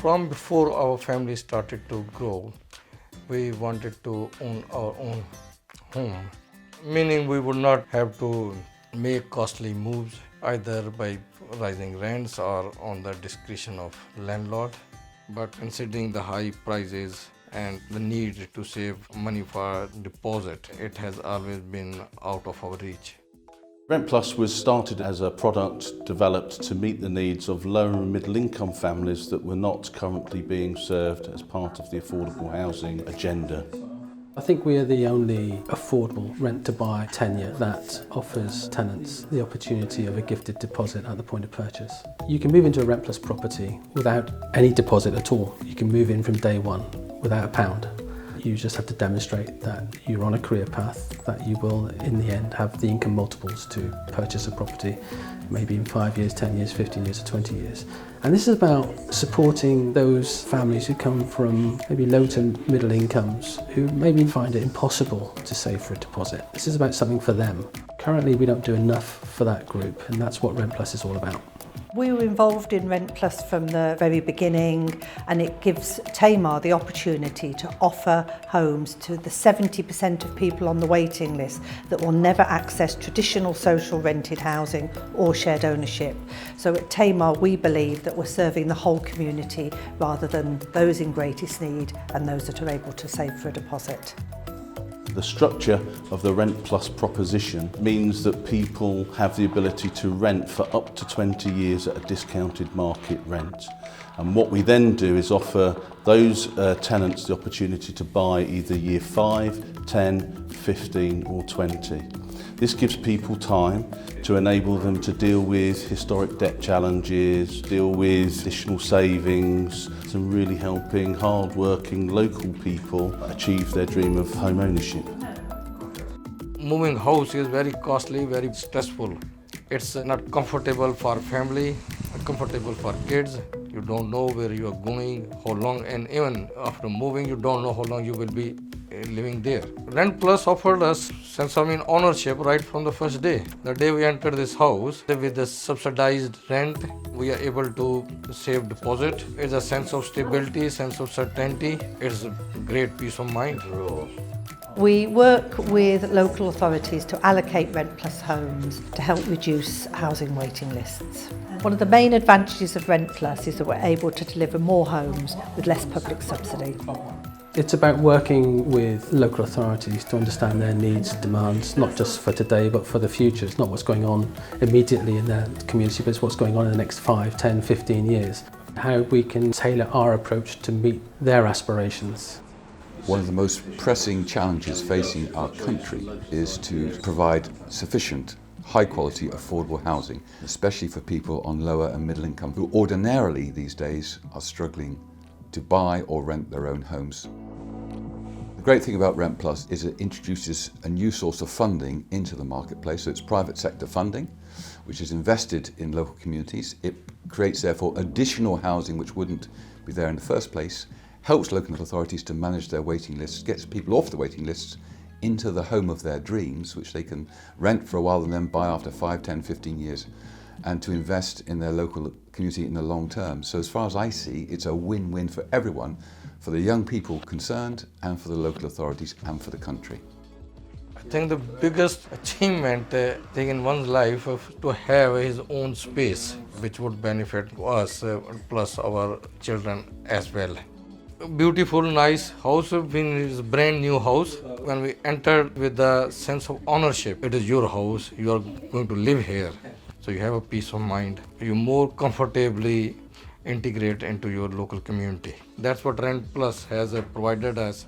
From before our family started to grow, we wanted to own our own home, meaning we would not have to make costly moves either by rising rents or on the discretion of landlord. But considering the high prices and the need to save money for deposit, it has always been out of our reach. Rentplus was started as a product developed to meet the needs of lower and middle income families that were not currently being served as part of the affordable housing agenda. I think we are the only affordable rent-to-buy tenure that offers tenants the opportunity of a gifted deposit at the point of purchase. You can move into a Rentplus property without any deposit at all. You can move in from day one without a pound. You just have to demonstrate that you're on a career path, that you will in the end have the income multiples to purchase a property, maybe in 5 years, 10 years, 15 years or 20 years. And this is about supporting those families who come from maybe low to middle incomes, who maybe find it impossible to save for a deposit. This is about something for them. Currently we don't do enough for that group, and that's what Rentplus is all about. We were involved in Rentplus from the very beginning, and it gives Tamar the opportunity to offer homes to the 70% of people on the waiting list that will never access traditional social rented housing or shared ownership. So at Tamar we believe that we're serving the whole community rather than those in greatest need and those that are able to save for a deposit. The structure of the Rentplus proposition means that people have the ability to rent for up to 20 years at a discounted market rent. And what we then do is offer those tenants the opportunity to buy either year 5, 10, 15 or 20. This gives people time to enable them to deal with historic debt challenges, deal with additional savings, and really helping hard-working local people achieve their dream of home ownership. Moving house is very costly, very stressful. It's not comfortable for family, comfortable for kids. You don't know where you are going, how long, and even after moving, you don't know how long you will be living there. Rentplus offered us sense of ownership right from the first day. The day we entered this house, with the subsidized rent, we are able to save deposit. It's a sense of stability, sense of certainty. It's a great peace of mind. We work with local authorities to allocate Rentplus homes to help reduce housing waiting lists. One of the main advantages of Rentplus is that we're able to deliver more homes with less public subsidy. It's about working with local authorities to understand their needs and demands, not just for today but for the future. It's not what's going on immediately in their community, but it's what's going on in the next 5, 10, 15 years. How we can tailor our approach to meet their aspirations. One of the most pressing challenges facing our country is to provide sufficient high-quality, affordable housing, especially for people on lower and middle income who ordinarily these days are struggling to buy or rent their own homes. The great thing about Rentplus is it introduces a new source of funding into the marketplace. So it's private sector funding, which is invested in local communities. It creates therefore additional housing which wouldn't be there in the first place, helps local authorities to manage their waiting lists, gets people off the waiting lists into the home of their dreams, which they can rent for a while and then buy after 5, 10, 15 years, and to invest in their local community in the long term. So as far as I see, it's a win-win for everyone, for the young people concerned and for the local authorities and for the country. I think the biggest achievement in one's life is to have his own space, which would benefit us plus our children as well. Beautiful, nice house, it's a brand new house. When we entered with the sense of ownership, it is your house, you are going to live here. So you have a peace of mind. You more comfortably integrate into your local community. That's what Rentplus has provided us.